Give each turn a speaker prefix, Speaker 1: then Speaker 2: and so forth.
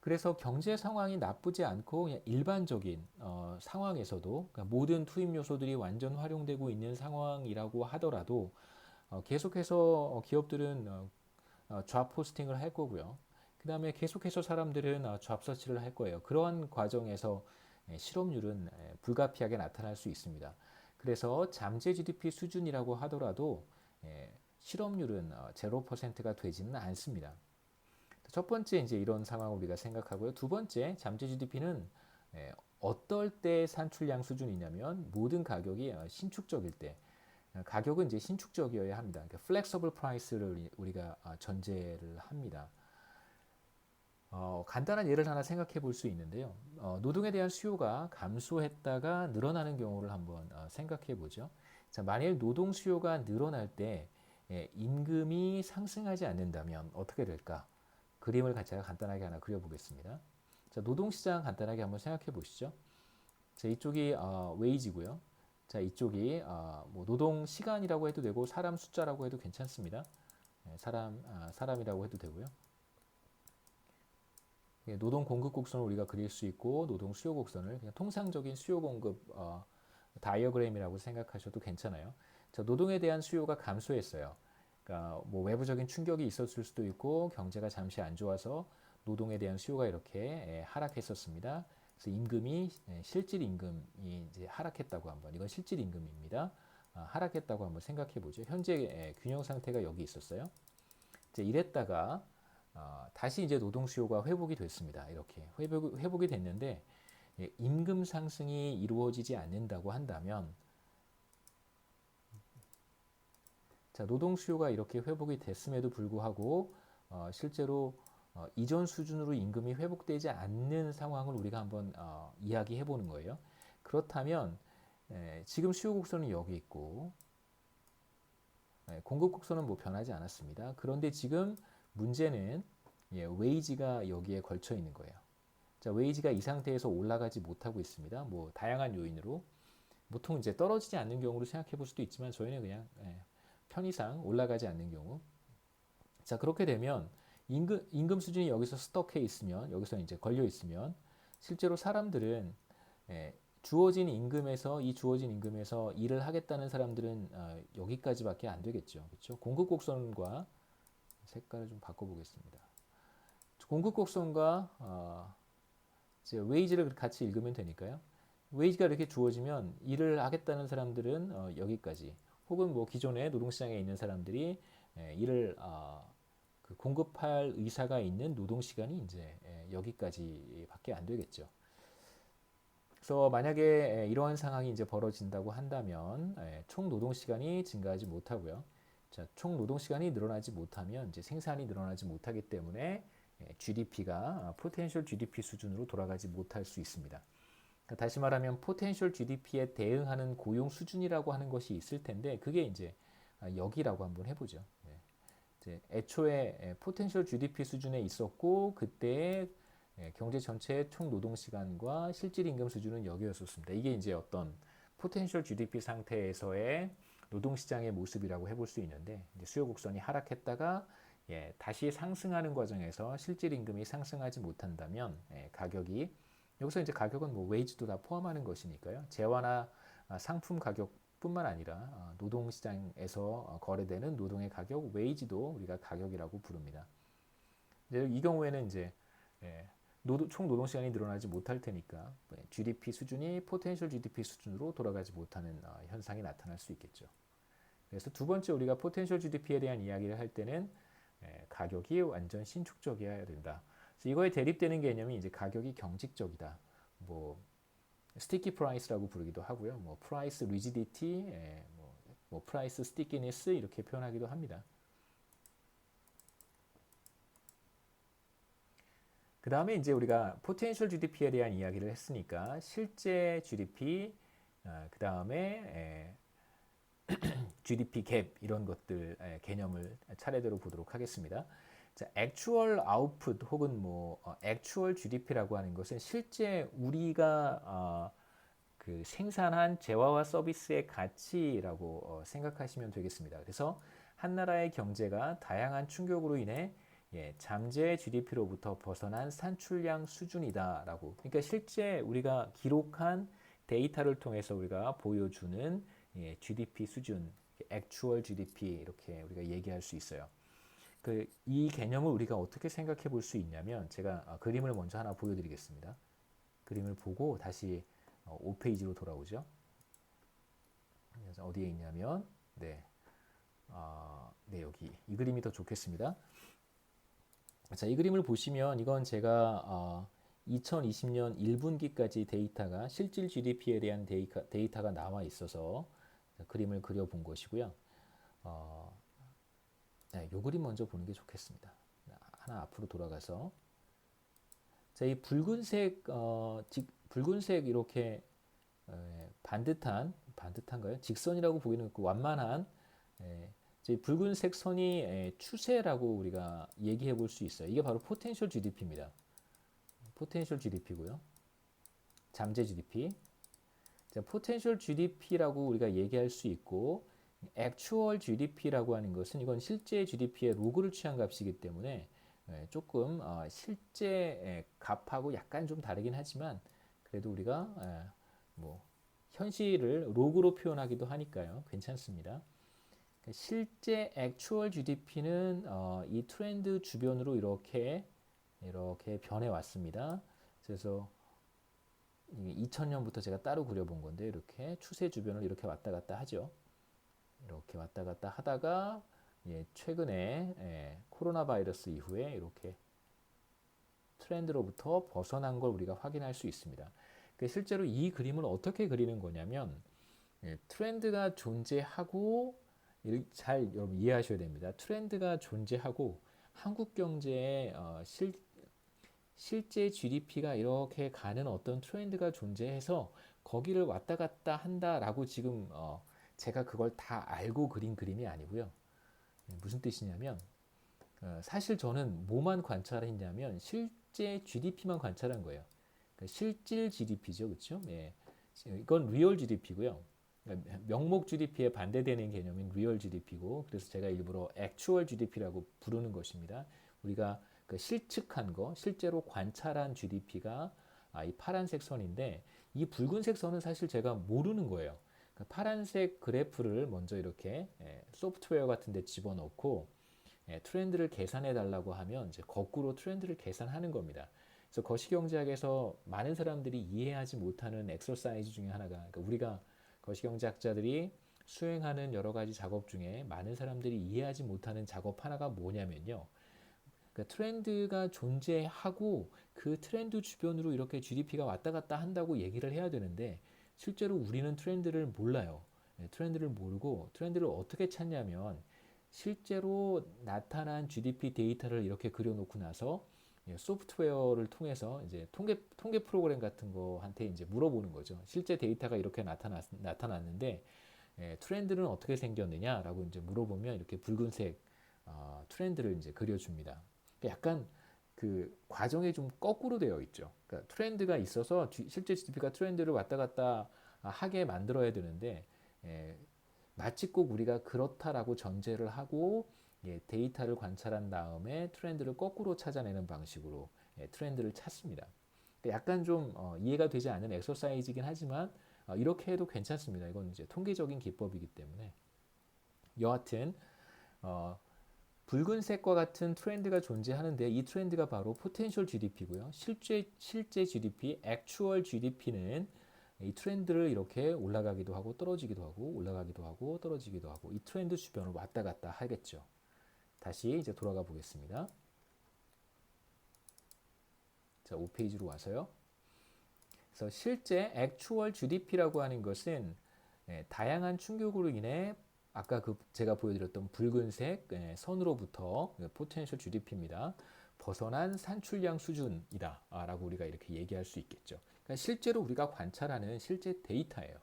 Speaker 1: 그래서 경제 상황이 나쁘지 않고 그냥 일반적인 상황에서도 그러니까 모든 투입 요소들이 완전 활용되고 있는 상황이라고 하더라도 계속해서 기업들은 잡 포스팅을 할 거고요. 그 다음에 계속해서 사람들은 잡 서치를 할 거예요. 그러한 과정에서 실업률은 불가피하게 나타날 수 있습니다. 그래서 잠재 GDP 수준이라고 하더라도 실업률은 0%가 되지는 않습니다. 첫 번째 이제 이런 상황을 우리가 생각하고요. 두 번째 잠재 GDP는 어떨 때 산출량 수준이냐면 모든 가격이 신축적일 때 가격은 이제 신축적이어야 합니다. 그러니까 flexible price를 우리가 전제를 합니다. 간단한 예를 하나 생각해 볼 수 있는데요. 노동에 대한 수요가 감소했다가 늘어나는 경우를 한번 생각해 보죠. 자, 만일 노동 수요가 늘어날 때 임금이 상승하지 않는다면 어떻게 될까? 그림을 제가 간단하게 하나 그려보겠습니다. 자, 노동시장 간단하게 한번 생각해 보시죠. 자, 이쪽이 웨이지고요. 자, 이쪽이 뭐 노동 시간이라고 해도 되고 사람 숫자라고 해도 괜찮습니다. 사람이라고 해도 되고요. 노동 공급 곡선을 우리가 그릴 수 있고 노동 수요 곡선을 그냥 통상적인 수요 공급 다이어그램이라고 생각하셔도 괜찮아요. 자, 노동에 대한 수요가 감소했어요. 그러니까 뭐 외부적인 충격이 있었을 수도 있고 경제가 잠시 안 좋아서 노동에 대한 수요가 이렇게 하락했었습니다. 그래서 임금이 실질 임금이 이제 하락했다고 한번 이건 실질 임금입니다. 하락했다고 한번 생각해 보죠. 현재 균형 상태가 여기 있었어요. 이제 이랬다가 다시 이제 노동 수요가 회복이 됐습니다. 이렇게 회복이 됐는데 임금 상승이 이루어지지 않는다고 한다면 자, 노동 수요가 이렇게 회복이 됐음에도 불구하고 실제로 이전 수준으로 임금이 회복되지 않는 상황을 우리가 한번 이야기해 보는 거예요. 그렇다면 지금 수요 곡선은 여기 있고 공급 곡선은 뭐 변하지 않았습니다. 그런데 지금 문제는 웨이지가 여기에 걸쳐 있는 거예요. 자, 웨이지가 이 상태에서 올라가지 못하고 있습니다. 뭐 다양한 요인으로 보통 이제 떨어지지 않는 경우로 생각해 볼 수도 있지만 저희는 그냥 편의상 올라가지 않는 경우. 자, 그렇게 되면 임금 수준이 여기서 스톡해 있으면 여기서 이제 걸려 있으면 실제로 사람들은 주어진 임금에서 이 주어진 임금에서 일을 하겠다는 사람들은 여기까지밖에 안 되겠죠. 그렇죠? 공급 곡선과 색깔을 좀 바꿔보겠습니다. 공급 곡선과 이제 웨이지를 같이 읽으면 되니까요. 웨이지가 이렇게 주어지면 일을 하겠다는 사람들은 여기까지 혹은 뭐 기존에 노동시장에 있는 사람들이 일을 그 공급할 의사가 있는 노동시간이 이제 여기까지밖에 안 되겠죠. 그래서 만약에 이러한 상황이 이제 벌어진다고 한다면 총 노동 시간이 증가하지 못하고요. 자, 총 노동 시간이 늘어나지 못하면 이제 생산이 늘어나지 못하기 때문에 GDP가 포텐셜 GDP 수준으로 돌아가지 못할 수 있습니다. 그러니까 다시 말하면 포텐셜 GDP에 대응하는 고용 수준이라고 하는 것이 있을 텐데 그게 이제 여기라고 한번 해보죠. 이제 애초에 포텐셜 GDP 수준에 있었고 그때의 경제 전체의 총 노동 시간과 실질 임금 수준은 여기였었습니다. 이게 이제 어떤 포텐셜 GDP 상태에서의 노동 시장의 모습이라고 해볼 수 있는데 이제 수요 곡선이 하락했다가 다시 상승하는 과정에서 실질 임금이 상승하지 못한다면 가격이 여기서 이제 가격은 뭐 웨이지도 다 포함하는 것이니까요. 재화나 상품 가격뿐만 아니라 노동 시장에서 거래되는 노동의 가격, 웨이지도 우리가 가격이라고 부릅니다. 이 경우에는 이제 총 노동 시간이 늘어나지 못할 테니까 GDP 수준이 포텐셜 GDP 수준으로 돌아가지 못하는 현상이 나타날 수 있겠죠. 그래서 두 번째 우리가 포텐셜 GDP에 대한 이야기를 할 때는 가격이 완전 신축적이어야 된다. 그래서 이거에 대립되는 개념이 이제 가격이 경직적이다. 뭐 스티키 프라이스라고 부르기도 하고요. 뭐 프라이스 리지디티, 뭐 프라이스 스티키니스 이렇게 표현하기도 합니다. 그 다음에 이제 우리가 포텐셜 GDP에 대한 이야기를 했으니까 실제 GDP, 그 다음에 GDP 갭 이런 것들 개념을 차례대로 보도록 하겠습니다. 자, actual output 혹은 뭐 actual GDP라고 하는 것은 실제 우리가 그 생산한 재화와 서비스의 가치라고 생각하시면 되겠습니다. 그래서 한 나라의 경제가 다양한 충격으로 인해 잠재 GDP로부터 벗어난 산출량 수준이다라고. 그러니까 실제 우리가 기록한 데이터를 통해서 우리가 보여주는 GDP 수준, Actual GDP 이렇게 우리가 얘기할 수 있어요. 이 개념을 우리가 어떻게 생각해 볼 수 있냐면 제가 그림을 먼저 하나 보여드리겠습니다. 그림을 보고 다시 5페이지로 돌아오죠. 어디에 있냐면 여기 이 그림이 더 좋겠습니다. 자, 이 그림을 보시면 이건 제가 2020년 1분기까지 데이터가 실질 GDP에 대한 데이터가 나와 있어서 그림을 그려본 것이고요. 이 그림 먼저 보는 게 좋겠습니다. 하나 앞으로 돌아가서 자, 이 붉은색 이렇게 반듯한가요? 직선이라고 보기는 그 완만한 붉은색 선이 추세라고 우리가 얘기해 볼 수 있어요. 이게 바로 포텐셜 GDP입니다. 포텐셜 GDP고요. 잠재 GDP. 자, 포텐셜 GDP라고 우리가 얘기할 수 있고 액추얼 GDP라고 하는 것은 이건 실제 GDP의 로그를 취한 값이기 때문에 조금 실제 값하고 약간 좀 다르긴 하지만 그래도 우리가 뭐 현실을 로그로 표현하기도 하니까요. 괜찮습니다. 실제 액추얼 GDP는 이 트렌드 주변으로 이렇게 변해 왔습니다. 그래서 2000년부터 제가 따로 그려본 건데 이렇게 추세 주변을 이렇게 왔다 갔다 하죠. 이렇게 왔다 갔다 하다가 최근에 코로나 바이러스 이후에 이렇게 트렌드로부터 벗어난 걸 우리가 확인할 수 있습니다. 실제로 이 그림을 어떻게 그리는 거냐면 트렌드가 존재하고 잘 여러분 이해하셔야 됩니다. 트렌드가 존재하고 한국 경제의 실제 GDP가 이렇게 가는 어떤 트렌드가 존재해서 거기를 왔다 갔다 한다라고 지금 제가 그걸 다 알고 그린 그림이 아니고요. 무슨 뜻이냐면 사실 저는 뭐만 관찰했냐면 실제 GDP만 관찰한 거예요. 그러니까 실질 GDP죠, 그렇죠? 이건 리얼 GDP고요. 명목 GDP에 반대되는 개념인 리얼 GDP고, 그래서 제가 일부러 액추얼 GDP라고 부르는 것입니다. 우리가 실측한 거, 실제로 관찰한 GDP가 이 파란색 선인데 이 붉은색 선은 사실 제가 모르는 거예요. 파란색 그래프를 먼저 이렇게 소프트웨어 같은 데 집어넣고 트렌드를 계산해 달라고 하면 이제 거꾸로 트렌드를 계산하는 겁니다. 그래서 거시경제학에서 많은 사람들이 이해하지 못하는 엑서사이즈 중에 하나가, 그러니까 우리가 거시경제학자들이 수행하는 여러 가지 작업 중에 많은 사람들이 이해하지 못하는 작업 하나가 뭐냐면요. 그러니까 트렌드가 존재하고 그 트렌드 주변으로 이렇게 GDP가 왔다 갔다 한다고 얘기를 해야 되는데 실제로 우리는 트렌드를 몰라요. 트렌드를 모르고 트렌드를 어떻게 찾냐면 실제로 나타난 GDP 데이터를 이렇게 그려놓고 나서 소프트웨어를 통해서 이제 통계 프로그램 같은 거한테 이제 물어보는 거죠. 실제 데이터가 이렇게 나타났는데 트렌드는 어떻게 생겼느냐라고 이제 물어보면 이렇게 붉은색 트렌드를 이제 그려줍니다. 약간 그 과정이 좀 거꾸로 되어 있죠. 그러니까 트렌드가 있어서 실제 GDP가 트렌드를 왔다 갔다 하게 만들어야 되는데 마치 꼭 우리가 그렇다라고 전제를 하고 데이터를 관찰한 다음에 트렌드를 거꾸로 찾아내는 방식으로 트렌드를 찾습니다. 약간 좀 이해가 되지 않는 엑서사이즈이긴 하지만 이렇게 해도 괜찮습니다. 이건 이제 통계적인 기법이기 때문에 여하튼 붉은색과 같은 트렌드가 존재하는데 이 트렌드가 바로 포텐셜 GDP고요. 실제 GDP, 액추얼 GDP는 이 트렌드를 이렇게 올라가기도 하고 떨어지기도 하고 올라가기도 하고 떨어지기도 하고 이 트렌드 주변을 왔다 갔다 하겠죠. 다시 이제 돌아가 보겠습니다. 자, 5페이지로 와서요. 그래서 실제 액추얼 GDP라고 하는 것은 다양한 충격으로 인해 아까 제가 보여드렸던 붉은색 선으로부터 포텐셜 GDP입니다. 벗어난 산출량 수준이다 라고 우리가 이렇게 얘기할 수 있겠죠. 그러니까 실제로 우리가 관찰하는 실제 데이터예요.